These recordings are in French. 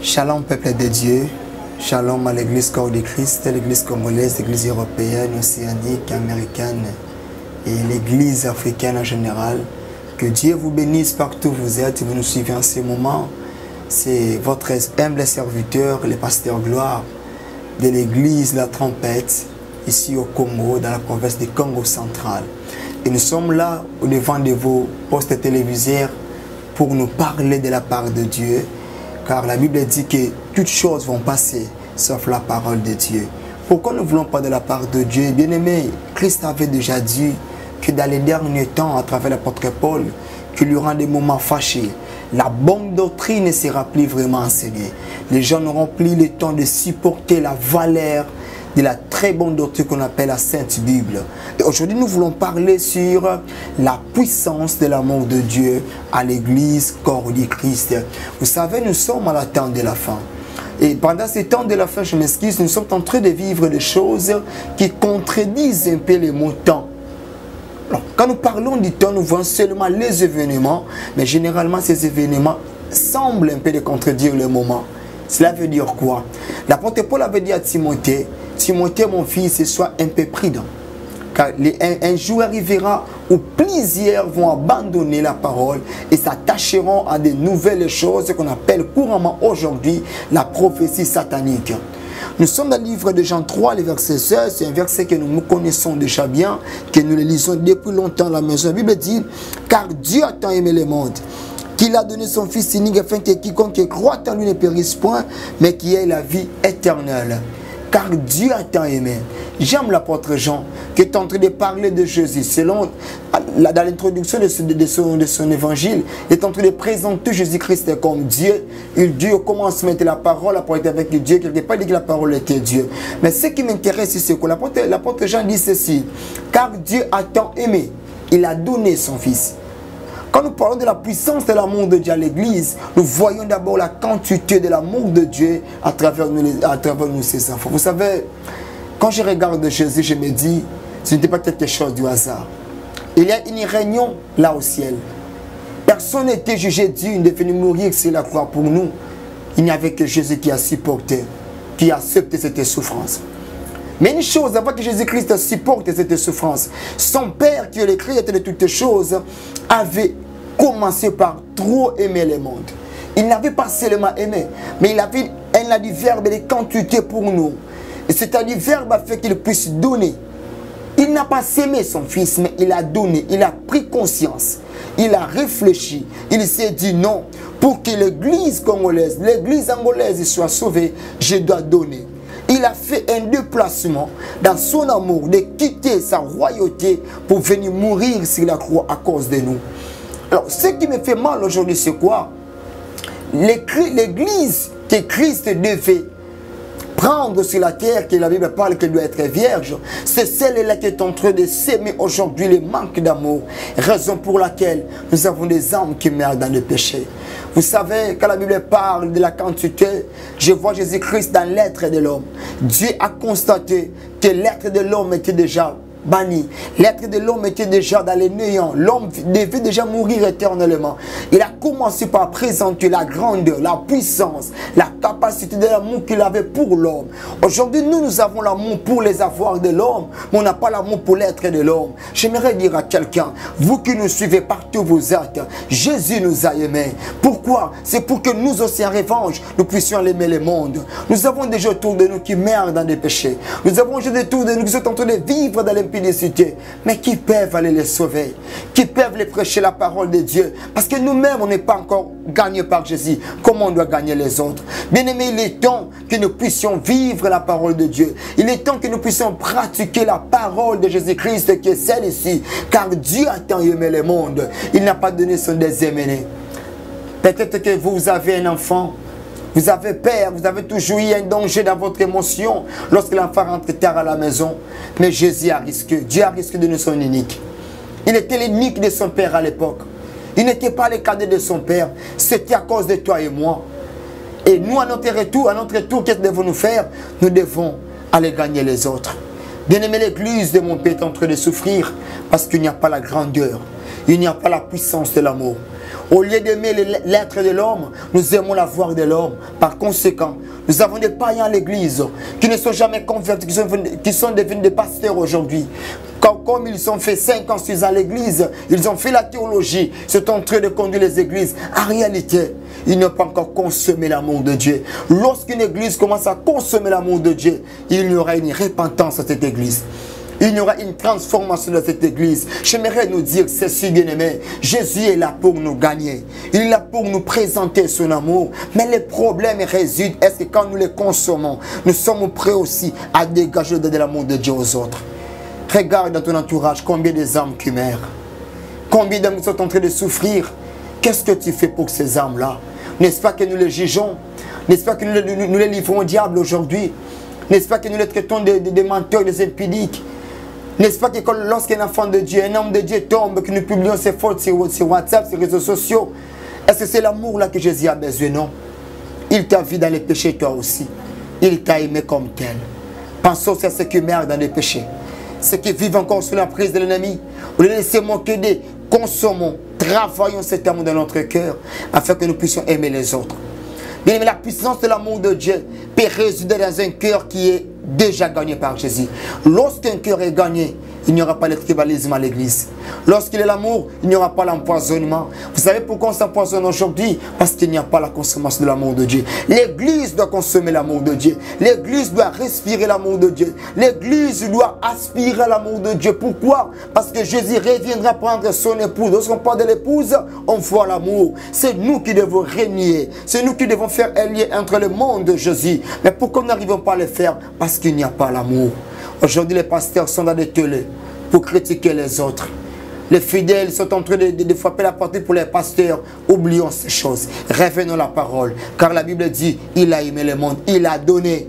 Shalom peuple de Dieu, shalom à l'église corps de Christ, l'église congolaise, l'église européenne, océanique, américaine et l'église africaine en général. Que Dieu vous bénisse partout où vous êtes et vous nous suivez en ce moment. C'est votre humble serviteur, le pasteur Gloire de l'église La Trompette, ici au Congo, dans la province du Congo central. Et nous sommes là au devant de vos postes téléviseurs pour nous parler de la part de Dieu. Car la Bible dit que toutes choses vont passer, sauf la parole de Dieu. Pourquoi nous ne voulons pas de la part de Dieu? Bien aimé, Christ avait déjà dit que dans les derniers temps, à travers l'apôtre Paul, qu'il y aura des moments fâchés. La bonne doctrine ne sera plus vraiment enseignée. Les gens n'auront plus le temps de supporter la valeur de la très bonne doctrine qu'on appelle la Sainte Bible. Et aujourd'hui, nous voulons parler sur la puissance de l'amour de Dieu à l'église corps du Christ. Vous savez, nous sommes à la temps de la fin. Et pendant ce temps de la fin, je m'excuse, nous sommes en train de vivre des choses qui contredisent un peu les mots temps. Alors, quand nous parlons du temps, nous voyons seulement les événements, mais généralement ces événements semblent un peu de contredire le moment. Cela veut dire quoi? L'apôtre Paul avait dit à Timothée, Timothée mon fils, sois un peu prudent. Car un jour arrivera où plusieurs vont abandonner la parole et s'attacheront à de nouvelles choses qu'on appelle couramment aujourd'hui la prophétie satanique. Nous sommes dans le livre de Jean 3, le verset 16, c'est un verset que nous connaissons déjà bien, que nous le lisons depuis longtemps à la maison. La Bible dit, car Dieu a tant aimé le monde, qu'il a donné son Fils unique afin que quiconque croit en lui ne périsse point, mais qu'il ait la vie éternelle. Car Dieu a tant aimé. J'aime l'apôtre Jean qui est en train de parler de Jésus. Selon, dans l'introduction de son évangile, il est en train de présenter Jésus-Christ comme Dieu. Dieu commence à mettre la parole à parler avec Dieu. Quelque part, il dit que la parole était Dieu. Mais ce qui m'intéresse, c'est que l'apôtre Jean dit ceci. Car Dieu a tant aimé, il a donné son Fils. Quand nous parlons de la puissance de l'amour de Dieu à l'église, nous voyons d'abord la quantité de l'amour de Dieu à travers nous, ses enfants. Vous savez, quand je regarde Jésus, je me dis, ce n'était pas quelque chose du hasard. Il y a une réunion là au ciel. Personne n'était jugé digne de venir mourir sur la croix pour nous. Il n'y avait que Jésus qui a supporté, qui a accepté cette souffrance. Mais une chose, avant que Jésus-Christ supporte cette souffrance, son Père qui est le créateur de toutes choses, avait commencé par trop aimer le monde. Il n'avait pas seulement aimé, mais il avait un adverbe de quantité pour nous. Et cet adverbe a fait qu'il puisse donner. Il n'a pas aimé son Fils, mais il a donné, il a pris conscience, il a réfléchi, il s'est dit non, pour que l'église congolaise, l'église angolaise soit sauvée, je dois donner. Il a fait un déplacement dans son amour de quitter sa royauté pour venir mourir sur la croix à cause de nous. Alors, ce qui me fait mal aujourd'hui, c'est quoi? L'église que Christ devait prendre sur la terre, que la Bible parle qu'elle doit être vierge, c'est celle-là qui est en train de s'aimer aujourd'hui le manque d'amour. Raison pour laquelle nous avons des âmes qui meurent dans le péché. Vous savez, quand la Bible parle de la quantité, je vois Jésus-Christ dans l'être de l'homme. Dieu a constaté que l'être de l'homme était déjà banni. L'être de l'homme était déjà dans les néants. L'homme devait déjà mourir éternellement. Il a commencé par présenter la grandeur, la puissance, la capacité de l'amour qu'il avait pour l'homme. Aujourd'hui, nous avons l'amour pour les avoirs de l'homme, mais on n'a pas l'amour pour l'être de l'homme. J'aimerais dire à quelqu'un, vous qui nous suivez partout où vous êtes, Jésus nous a aimés. Pourquoi? C'est pour que nous aussi en revanche, nous puissions aimer le monde. Nous avons des gens autour de nous qui meurent dans des péchés. Nous avons des gens autour de nous qui sont en train de vivre dans les mais qui peuvent aller les sauver, qui peuvent les prêcher la parole de Dieu, parce que nous-mêmes on n'est pas encore gagnés par Jésus. Comment on doit gagner les autres? Bien aimé, il est temps que nous puissions vivre la parole de Dieu. Il est temps que nous puissions pratiquer la parole de Jésus-Christ qui est celle-ci, car Dieu a tant aimé le monde, il n'a pas donné son désaimené. Peut-être que vous avez un enfant, vous avez peur, vous avez toujours eu un danger dans votre émotion lorsque l'enfant rentre tard à la maison. Mais Jésus a risqué, Dieu a risqué de nous son unique. Il était l'unique de son père à l'époque. Il n'était pas le cadet de son père, c'était à cause de toi et moi. Et nous, à notre tour, qu'est-ce que devons-nous faire? Nous devons aller gagner les autres. Bien-aimé, l'église de mon père est en train de souffrir parce qu'il n'y a pas la grandeur, il n'y a pas la puissance de l'amour. Au lieu d'aimer l'être de l'homme, nous aimons la voix de l'homme. Par conséquent, nous avons des païens à l'église qui ne sont jamais convertis, qui sont devenus des pasteurs aujourd'hui. Comme ils ont fait 5 ans, 6 ans à l'église, ils ont fait la théologie, ils sont en train de conduire les églises. En réalité, ils n'ont pas encore consommé l'amour de Dieu. Lorsqu'une église commence à consommer l'amour de Dieu, il y aura une repentance dans cette église. Il y aura une transformation dans cette église. J'aimerais nous dire, ceci, bien-aimé, Jésus est là pour nous gagner. Il est là pour nous présenter son amour. Mais les problèmes résident, est-ce que quand nous les consommons, nous sommes prêts aussi à dégager de l'amour de Dieu aux autres? Regarde dans ton entourage combien des âmes qui meurent. Combien d'âmes sont en train de souffrir. Qu'est-ce que tu fais pour ces âmes-là? N'est-ce pas que nous les jugeons? N'est-ce pas que nous les livrons au diable aujourd'hui? N'est-ce pas que nous les traitons de menteurs, des impudiques? N'est-ce pas que lorsqu'un enfant de Dieu, un homme de Dieu tombe, que nous publions ses fautes sur WhatsApp, sur les réseaux sociaux, est-ce que c'est l'amour là que Jésus a besoin? Non. Il t'a vu dans les péchés toi aussi. Il t'a aimé comme tel. Pensons à ceux qui meurent dans les péchés. Ceux qui vivent encore sous la prise de l'ennemi. Au lieu de se moquer d'eux, consommons, travaillons cet amour dans notre cœur afin que nous puissions aimer les autres. Bien aimé, la puissance de l'amour de Dieu peut résider dans un cœur qui est déjà gagné par Jésus. Lorsqu'un cœur est gagné, il n'y aura pas de tribalisme à l'église. Lorsqu'il y a l'amour, il n'y aura pas l'empoisonnement. Vous savez pourquoi on s'empoisonne aujourd'hui? Parce qu'il n'y a pas la consommation de l'amour de Dieu. L'église doit consommer l'amour de Dieu. L'église doit respirer l'amour de Dieu. L'église doit aspirer à l'amour de Dieu. Pourquoi? Parce que Jésus reviendra prendre son épouse. Lorsqu'on parle de l'épouse, on voit l'amour. C'est nous qui devons régner. C'est nous qui devons faire un lien entre le monde de Jésus. Mais pourquoi nous n'arrivons pas à le faire? Parce qu'il n'y a pas l'amour. Aujourd'hui, les pasteurs sont dans des télés pour critiquer les autres. Les fidèles sont en train de frapper la porte pour les pasteurs. Oublions ces choses. Revenons à la parole. Car la Bible dit, il a aimé le monde. Il a donné.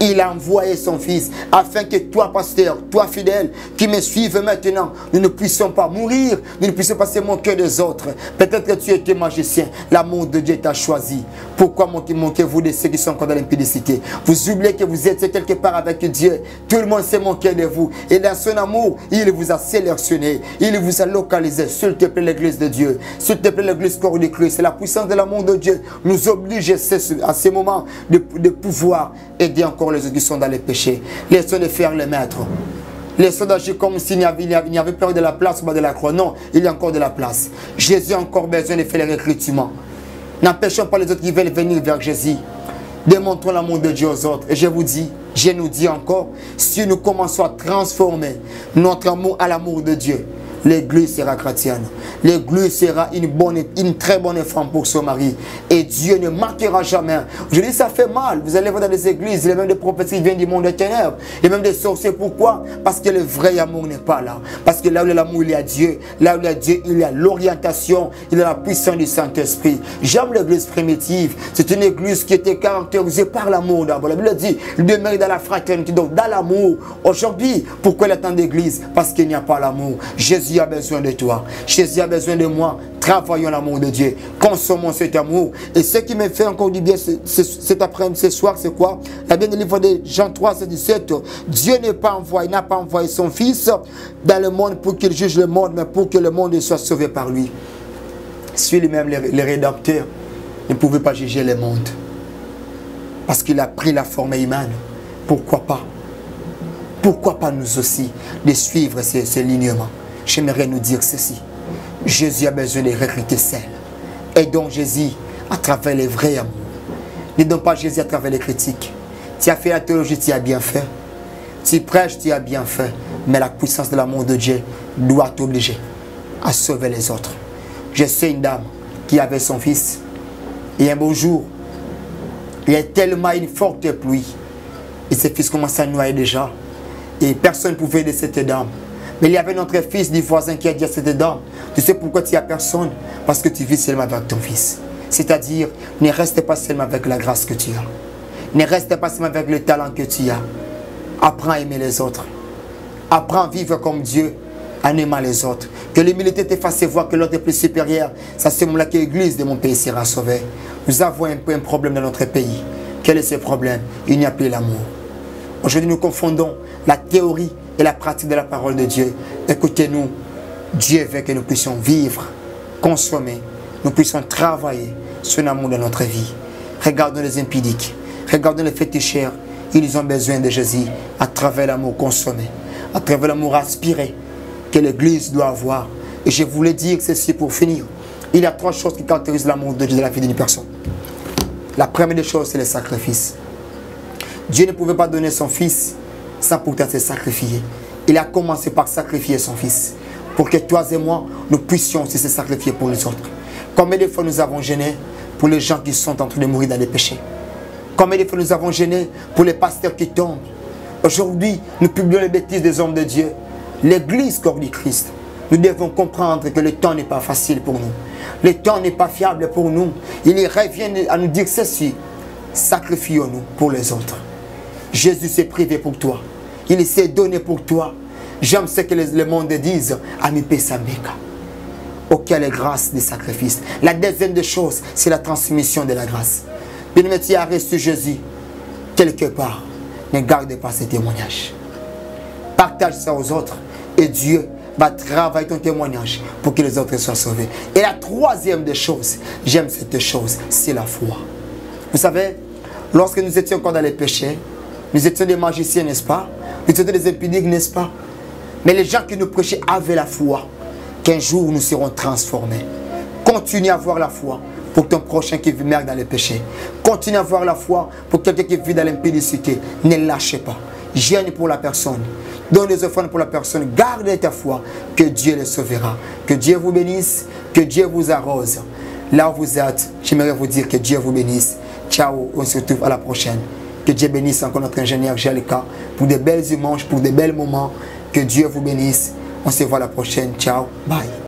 Il a envoyé son fils afin que toi, pasteur, toi, fidèle, qui me suives maintenant, nous ne puissions pas mourir, nous ne puissions pas se moquer des autres. Peut-être que tu étais magicien, l'amour de Dieu t'a choisi. Pourquoi moquez-vous de ceux qui sont encore dans l'impudicité? Vous oubliez que vous êtes quelque part avec Dieu. Tout le monde s'est moqué de vous. Et dans son amour, il vous a sélectionné. Il vous a localisé. S'il te plaît, l'église de Dieu. S'il te plaît, l'église corps de Christ. C'est la puissance de l'amour de Dieu nous oblige à ces moments de pouvoir aider encore les autres qui sont dans les péchés. Laissons de faire les maîtres. Laissons d'agir comme s'il n'y avait pas de la place au bas de la croix. Non, il y a encore de la place. Jésus a encore besoin de faire les recrutements. N'empêchons pas les autres qui veulent venir vers Jésus. Démontrons l'amour de Dieu aux autres. Et je nous dis encore, si nous commençons à transformer notre amour à l'amour de Dieu, l'église sera chrétienne. L'église sera une très bonne femme pour son mari. Et Dieu ne manquera jamais. Je dis, ça fait mal. Vous allez voir dans les églises, il y a même des prophètes qui viennent du monde des ténèbres. Il y a même des sorciers. Pourquoi? Parce que le vrai amour n'est pas là. Parce que là où il y a l'amour, il y a Dieu. Là où il y a Dieu, il y a l'orientation. Il y a la puissance du Saint-Esprit. J'aime l'église primitive. C'est une église qui était caractérisée par l'amour d'abord. La Bible dit, il demeure dans la fraternité, donc dans l'amour. Aujourd'hui, pourquoi il y a tant d'églises? Parce qu'il n'y a pas l'amour. Jésus a besoin de toi. Jésus a besoin de moi. Travaillons l'amour de Dieu. Consommons cet amour. Et ce qui me fait encore du bien cet après-midi, ce soir, c'est quoi? La Bible du livre de Jean 3, 17. Dieu n'a pas envoyé son Fils dans le monde pour qu'il juge le monde, mais pour que le monde soit sauvé par lui. Si lui-même, le rédempteur, ne pouvait pas juger le monde. Parce qu'il a pris la forme humaine. Pourquoi pas? Pourquoi pas nous aussi de suivre ces lignements? J'aimerais nous dire ceci. Jésus a besoin de recruter celles. Aidons Jésus à travers les vrais amours. N'aidons pas Jésus à travers les critiques. Tu as fait la théologie, tu as bien fait. Tu prêches, tu as bien fait. Mais la puissance de l'amour de Dieu doit t'obliger à sauver les autres. Je sais une dame qui avait son fils. Et un beau jour, il y a tellement une forte pluie. Et ce fils commence à noyer déjà. Et personne ne pouvait aider cette dame. Mais il y avait notre fils du voisin qui a dit à cette dame, tu sais pourquoi tu n'as personne? Parce que tu vis seulement avec ton fils. C'est-à-dire, ne reste pas seulement avec la grâce que tu as. Ne reste pas seulement avec le talent que tu as. Apprends à aimer les autres. Apprends à vivre comme Dieu en aimant les autres. Que l'humilité te fasse voir que l'autre est plus supérieur. C'est à ce moment-là que l'église de mon pays sera sauvée. Nous avons un problème dans notre pays. Quel est ce problème? Il n'y a plus l'amour. Aujourd'hui, nous confondons la théorie et la pratique de la parole de Dieu. Écoutez-nous, Dieu veut que nous puissions vivre, consommer nous puissions travailler sur l'amour de notre vie. Regardons les impudiques, regardons les féticheurs. Ils ont besoin de Jésus à travers l'amour consommé, à travers l'amour aspiré que l'Église doit avoir. Et je voulais dire ceci pour finir. Il y a 3 choses qui caractérisent l'amour de Dieu dans la vie d'une personne. La première des choses, c'est le sacrifice. Dieu ne pouvait pas donner son Fils sans pourtant se sacrifier. Il a commencé par sacrifier son Fils pour que toi et moi, nous puissions aussi se sacrifier pour les autres. Combien de fois nous avons gêné pour les gens qui sont en train de mourir dans les péchés? Combien de fois nous avons gêné pour les pasteurs qui tombent? Aujourd'hui, nous publions les bêtises des hommes de Dieu. L'Église corps du Christ. Nous devons comprendre que le temps n'est pas facile pour nous. Le temps n'est pas fiable pour nous. Il revient à nous dire ceci. Sacrifions-nous pour les autres. Jésus s'est privé pour toi. Il s'est donné pour toi. J'aime ce que le monde dise. Ami Pesameka. Auquel est grâce des sacrifices. La deuxième des choses, c'est la transmission de la grâce. Bien-aimé, tu as reçu Jésus quelque part. Ne garde pas ce témoignage. Partage ça aux autres. Et Dieu va travailler ton témoignage pour que les autres soient sauvés. Et la troisième des choses, j'aime cette chose, c'est la foi. Vous savez, lorsque nous étions encore dans les péchés, nous étions des magiciens, n'est-ce pas? Nous étions des impudiques, n'est-ce pas? Mais les gens qui nous prêchaient avaient la foi qu'un jour nous serons transformés. Continue à avoir la foi pour ton prochain qui vit dans les péchés. Continue à avoir la foi pour quelqu'un qui vit dans l'impudicité. Ne lâchez pas. Gêne pour la personne. Donne des offrandes pour la personne. Gardez ta foi. Que Dieu les sauvera. Que Dieu vous bénisse. Que Dieu vous arrose. Là où vous êtes, j'aimerais vous dire que Dieu vous bénisse. Ciao, on se retrouve à la prochaine. Que Dieu bénisse encore notre ingénieur Jalika pour de belles images, pour de belles moments. Que Dieu vous bénisse. On se voit à la prochaine. Ciao, bye.